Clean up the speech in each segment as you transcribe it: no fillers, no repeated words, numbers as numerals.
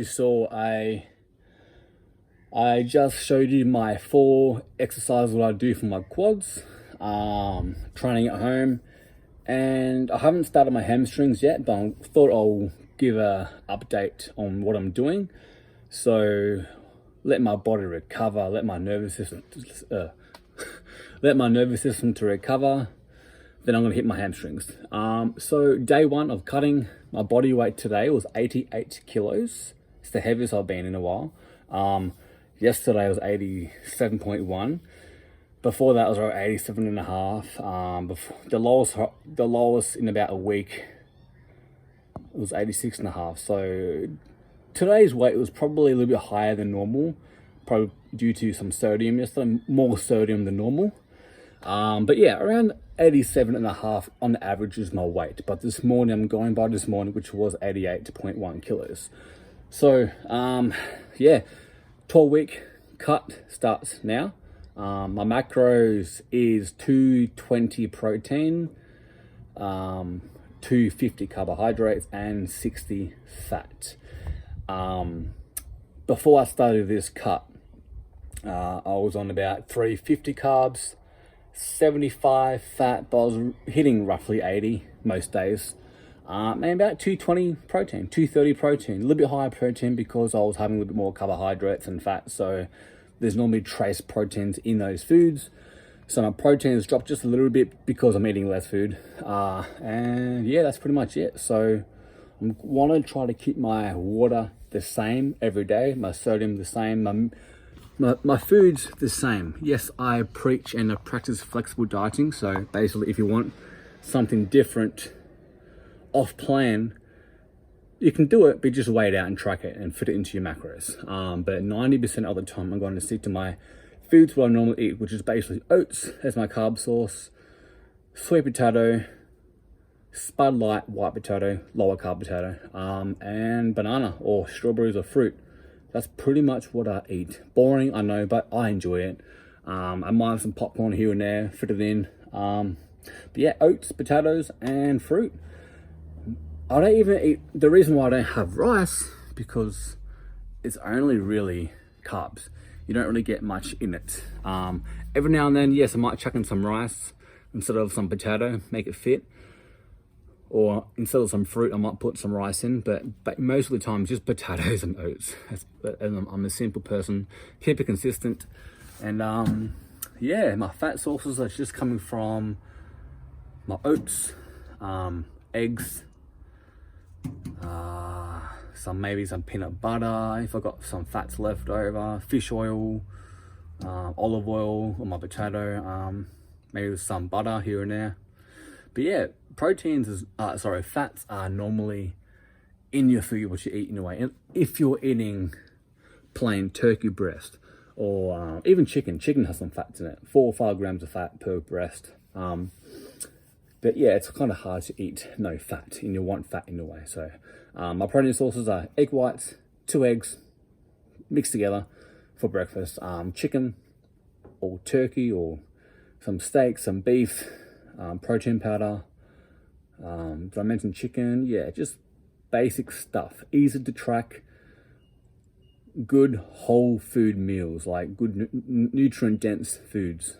you saw, I just showed you my 4 exercises what I do for my quads, training at home, and I haven't started my hamstrings yet, but I thought I'll give a update on what I'm doing. So let my body recover, let my nervous system to recover. Then I'm gonna hit my hamstrings. So day 1 of cutting, my body weight today was 88 kilos. It's the heaviest I've been in a while. Yesterday was 87.1. Before that was around 87.5. The lowest in about a week was 86.5. So today's weight was probably a little bit higher than normal, probably due to some sodium yesterday, more sodium than normal. But yeah, around 87.5 on the average is my weight. But this morning, I'm going by this morning, which was 88.1 kilos. So, yeah, 12-week cut starts now. My macros is 220 protein, 250 carbohydrates, and 60 fat. Before I started this cut, I was on about 350 carbs, 75 fat, but I was hitting roughly 80 most days. And about 220 protein, 230 protein, a little bit higher protein because I was having a little bit more carbohydrates and fat. So there's normally trace proteins in those foods. So my protein has dropped just a little bit because I'm eating less food. And yeah, that's pretty much it. So I want to try to keep my water the same every day, my sodium the same, my food's the same. Yes, I preach and I practice flexible dieting. So basically, if you want something different off plan, you can do it, but just weigh it out and track it and fit it into your macros. But 90% of the time, I'm going to stick to my foods what I normally eat, which is basically oats as my carb source, sweet potato, spud light white potato, lower carb potato, and banana or strawberries or fruit. That's pretty much what I eat. Boring, I know, but I enjoy it. I might have some popcorn here and there, fit it in. But yeah, oats, potatoes, and fruit. I don't even eat, the reason why I don't have rice, because it's only really carbs. You don't really get much in it. Every now and then, yes, I might chuck in some rice instead of some potato, make it fit. Or instead of some fruit, I might put some rice in, but most of the time, just potatoes and oats. And I'm a simple person, keep it consistent. And yeah, my fat sources are just coming from my oats, eggs, maybe some peanut butter, if I got some fats left over, fish oil, olive oil on my potato, maybe some butter here and there. But yeah, fats are normally in your food, what you eat in a way. And if you're eating plain turkey breast or even chicken has some fats in it, 4 or 5 grams of fat per breast. But yeah, it's kind of hard to eat no fat, and you want fat in a way. So my protein sources are egg whites, 2 eggs mixed together for breakfast, chicken or turkey or some steak, some beef, protein powder. Did I mention chicken? Yeah, just basic stuff, easy to track, good whole food meals, like good nutrient dense foods.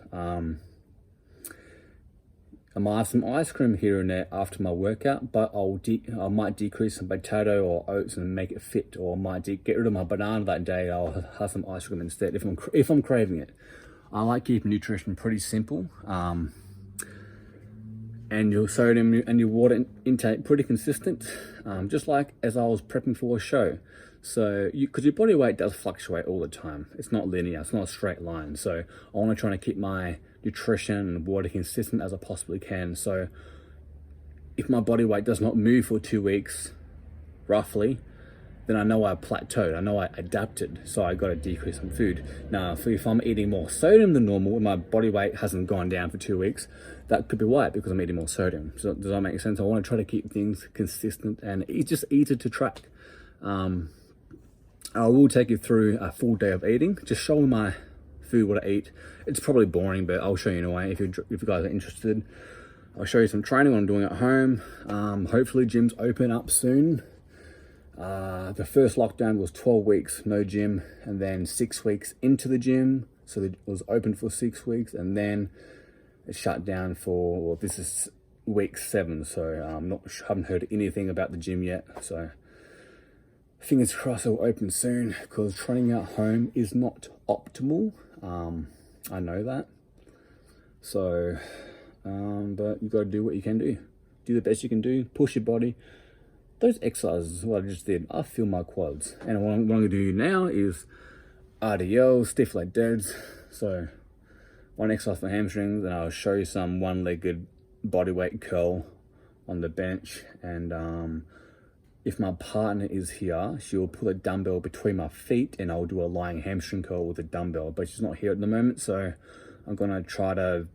I might have some ice cream here and there after my workout, but I might decrease some potato or oats and make it fit, or I might get rid of my banana that day. I'll have some ice cream instead if I'm craving it. I like keeping nutrition pretty simple, and your sodium and your water intake pretty consistent, just like as I was prepping for a show. So, because your body weight does fluctuate all the time. It's not linear, it's not a straight line. So I want to try to keep my nutrition and water consistent as I possibly can. So if my body weight does not move for 2 weeks, roughly, then I know I plateaued, I know I adapted, so I got to decrease some food. Now, if I'm eating more sodium than normal and my body weight hasn't gone down for 2 weeks, that could be why, because I'm eating more sodium. So does that make sense? I want to try to keep things consistent and it's just easy to track. I will take you through a full day of eating, just showing my food, what I eat. It's probably boring, but I'll show you in a way if you guys are interested. I'll show you some training what I'm doing at home. Hopefully gyms open up soon. The first lockdown was 12 weeks, no gym, and then 6 weeks into the gym. So it was open for 6 weeks, and then it shut down for, well, this is week 7. So haven't heard anything about the gym yet. So fingers crossed it'll open soon, because training at home is not optimal. I know that. So, but you got to do what you can do. Do the best you can do. Push your body. Those exercises, what I just did, I feel my quads. And what I'm going to do now is RDL, stiff leg deads. So, one exercise for hamstrings, and I'll show you some one-legged bodyweight curl on the bench. And if my partner is here, she'll put a dumbbell between my feet, and I'll do a lying hamstring curl with a dumbbell. But she's not here at the moment, so I'm going to try to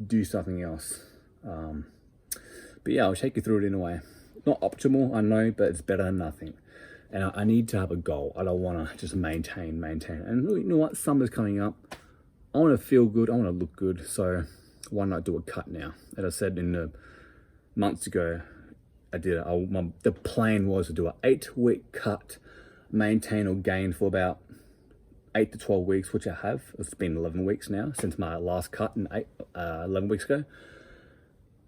do something else. But yeah, I'll take you through it in a way. Not optimal, I know, but it's better than nothing. And I need to have a goal. I don't want to just maintain. And you know what? Summer's coming up. I want to feel good. I want to look good. So why not do a cut now? As I said in the months ago, I did it. The plan was to do an 8-week cut, maintain or gain for about 8 to 12 weeks, which I have. It's been 11 weeks now since my last cut 11 weeks ago.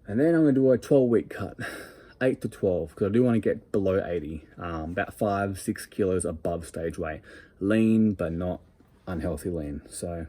And then I'm going to do a 12-week cut. 8 to 12, because I do want to get below 80, about 5-6 kilos above stage weight. Lean, but not unhealthy lean. So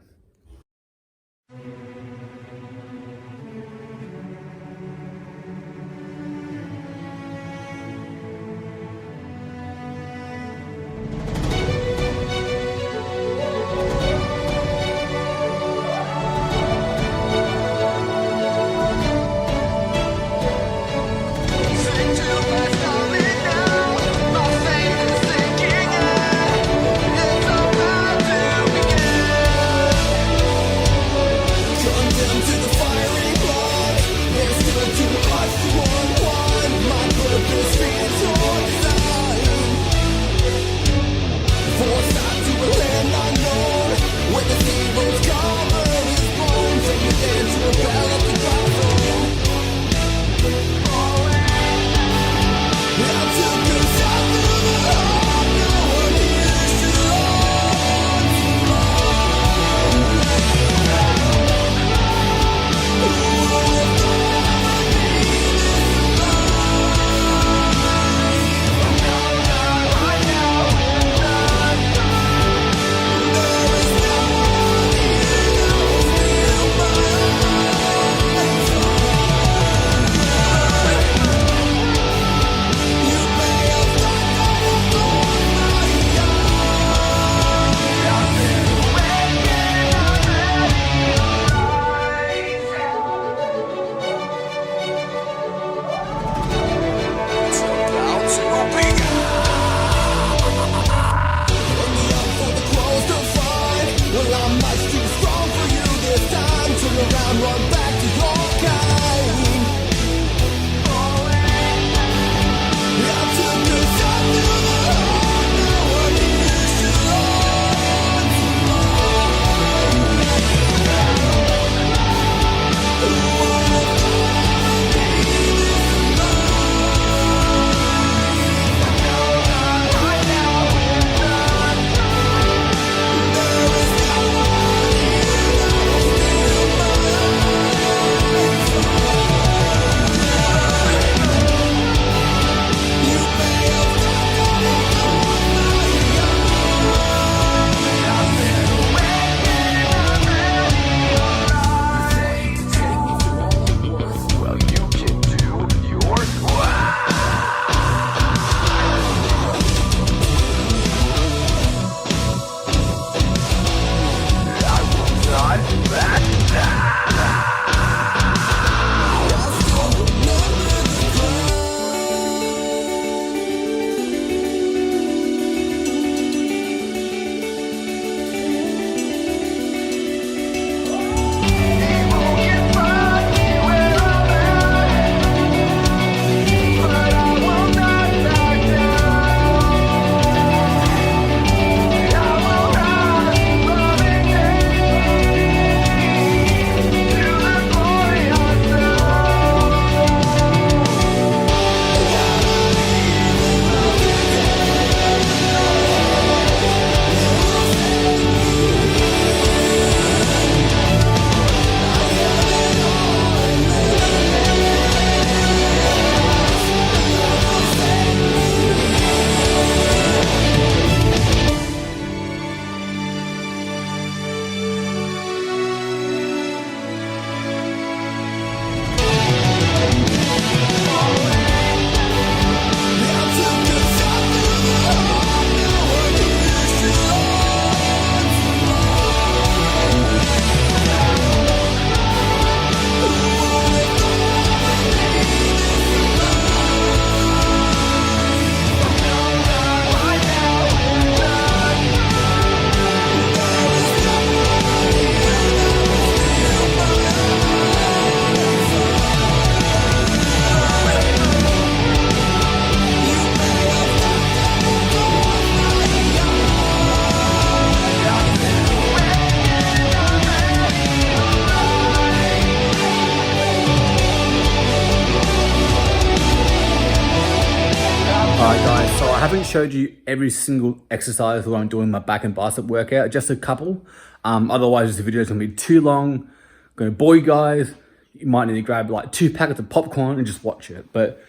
haven't showed you every single exercise while I'm doing my back and bicep workout, just a couple. Otherwise, this video is gonna be too long. I'm gonna bore you guys. You might need to grab like 2 packets of popcorn and just watch it. But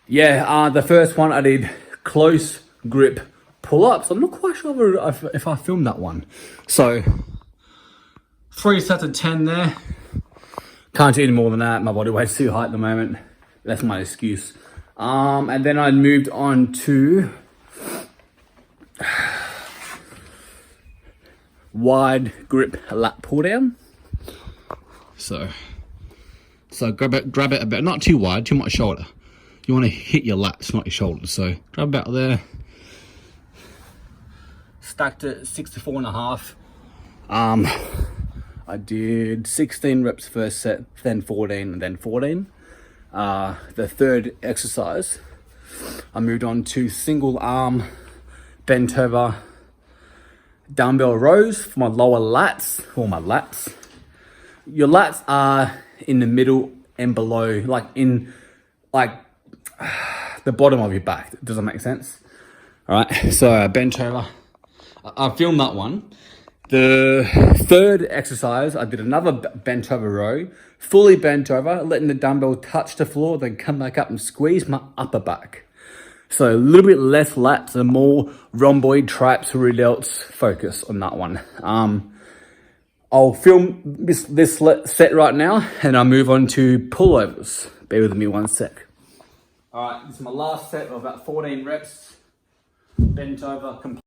yeah, the first one I did close grip pull-ups. I'm not quite sure if I filmed that one. So 3 sets of 10 there. Can't do any more than that. My body weight's too high at the moment. That's my excuse. And then I moved on to wide grip lat pull down. So grab it a bit, not too wide, too much shoulder. You want to hit your lats, not your shoulders. So grab about there. Stacked it 64.5. I did 16 reps first set, then 14, and then 14. The third exercise, I moved on to single arm bent over dumbbell rows for my lower lats, or my lats. Your lats are in the middle and below, like in the bottom of your back. Does that make sense? All right, so bent over. I filmed that one. The third exercise, I did another bent over row, fully bent over, letting the dumbbell touch the floor, then come back up and squeeze my upper back. So a little bit less lats and more rhomboid, traps, rear delts focus on that one. I'll film this set right now and I'll move on to pullovers. Bear with me 1 sec. All right, this is my last set of about 14 reps, bent over, complete.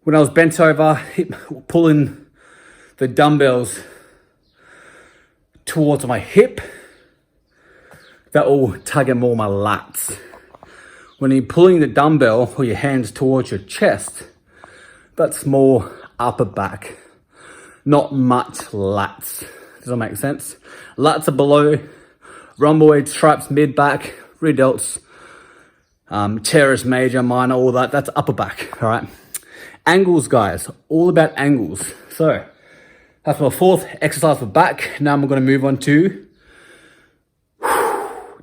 When I was bent over, pulling the dumbbells towards my hip, that will tug more my lats. When you're pulling the dumbbell or your hands towards your chest, that's more upper back, not much lats. Does that make sense? Lats are below, rhomboids, traps, mid back, rear delts, teres major, minor, all that, that's upper back, all right? Angles, guys, all about angles. So that's my 4th exercise for back. Now I'm going to move on to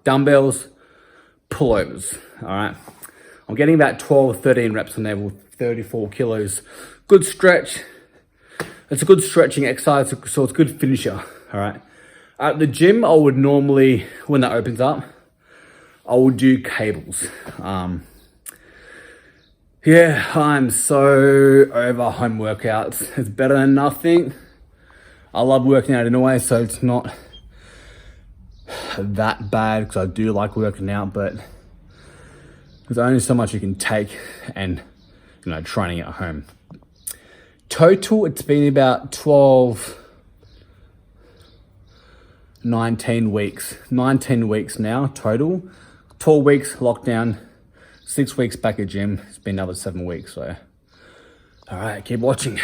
dumbbells, pullovers. All right, I'm getting about 12 or 13 reps on there with 34 kilos. Good stretch. It's a good stretching exercise, so it's a good finisher. All right, at the gym, I would normally, when that opens up, I would do cables. Yeah, I'm so over home workouts. It's better than nothing. I love working out anyway, so it's not that bad because I do like working out, but there's only so much you can take and, training at home. Total, it's been about 19 weeks. 19 weeks now, total. 12 weeks lockdown. 6 weeks back at gym. It's been another 7 weeks, so. All right, keep watching.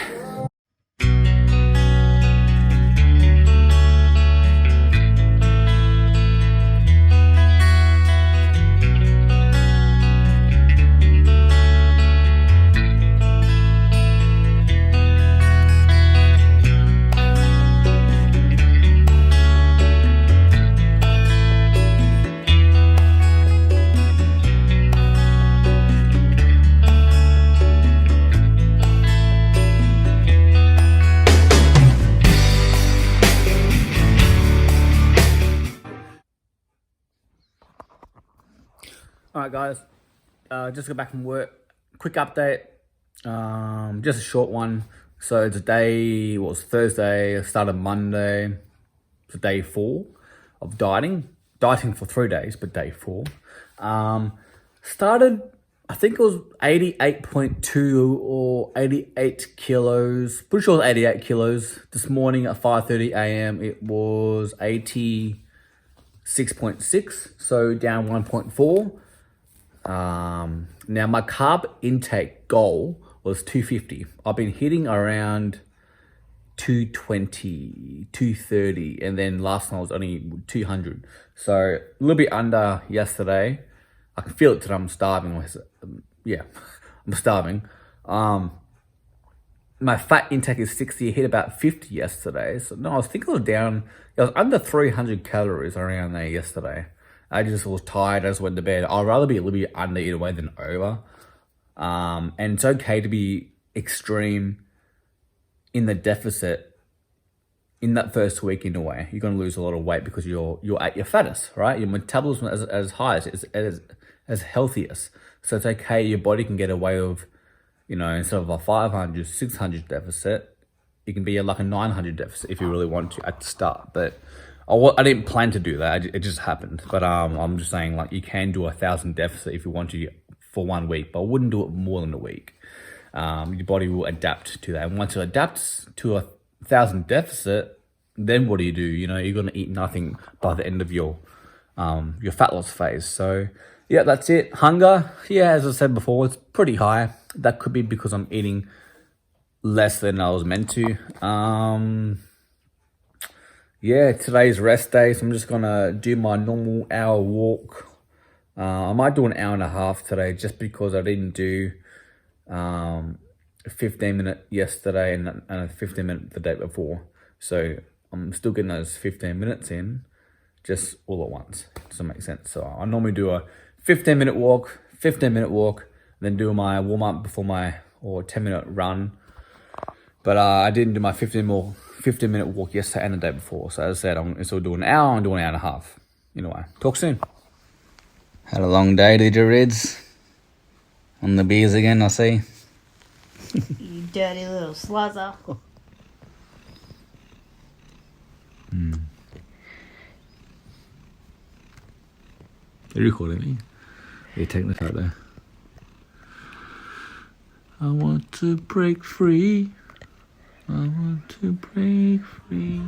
All right, guys, just got back from work. quick update. Just a short one. So today was Thursday. Started Monday. So day 4 of dieting. Dieting for 3 days, but day 4. Started, I think it was 88.2 or 88 kilos. Pretty sure it was 88 kilos. This morning at 5:30 a.m. it was 86.6. So down 1.4. Now my carb intake goal was 250. I've been hitting around 220, 230, and then last night was only 200. So a little bit under yesterday. I can feel it today. I'm starving. Yeah, I'm starving. My fat intake is 60. I hit about 50 yesterday. So no, I think I was down. It was under 300 calories around there yesterday. I just was tired. I just went to bed. I'd rather be a little bit under either way than over. And it's okay to be extreme in the deficit in that first week in a way. You're going to lose a lot of weight because you're at your fattest, right? Your metabolism is as highest, as healthiest. So it's okay. Your body can get away with, instead of a 500, 600 deficit, it can be like a 900 deficit if you really want to at the start. But I didn't plan to do that. It just happened. But I'm just saying, like, you can do 1,000 deficit if you want to for 1 week, but I wouldn't do it more than a week. Your body will adapt to that. And once it adapts to 1,000 deficit, then what do? You're going to eat nothing by the end of your fat loss phase. So yeah, that's it. Hunger, yeah, as I said before, it's pretty high. That could be because I'm eating less than I was meant to. Yeah, today's rest day, so I'm just gonna do my normal hour walk. I might do an hour and a half today just because I didn't do a 15-minute yesterday and a 15-minute the day before. So I'm still getting those 15 minutes in just all at once. Does that make sense? So I normally do a 15-minute walk, then do my warm-up before or 10-minute run. But I didn't do my 15-minute walk yesterday and the day before. So as I said, I'm still doing an hour and doing an hour and a half. Anyway, talk soon. Had a long day, did you, Rids? On the beers again, I see. You dirty little sluzzer. Are you recording me? You're taking the photo. I want to break free. I want to break free.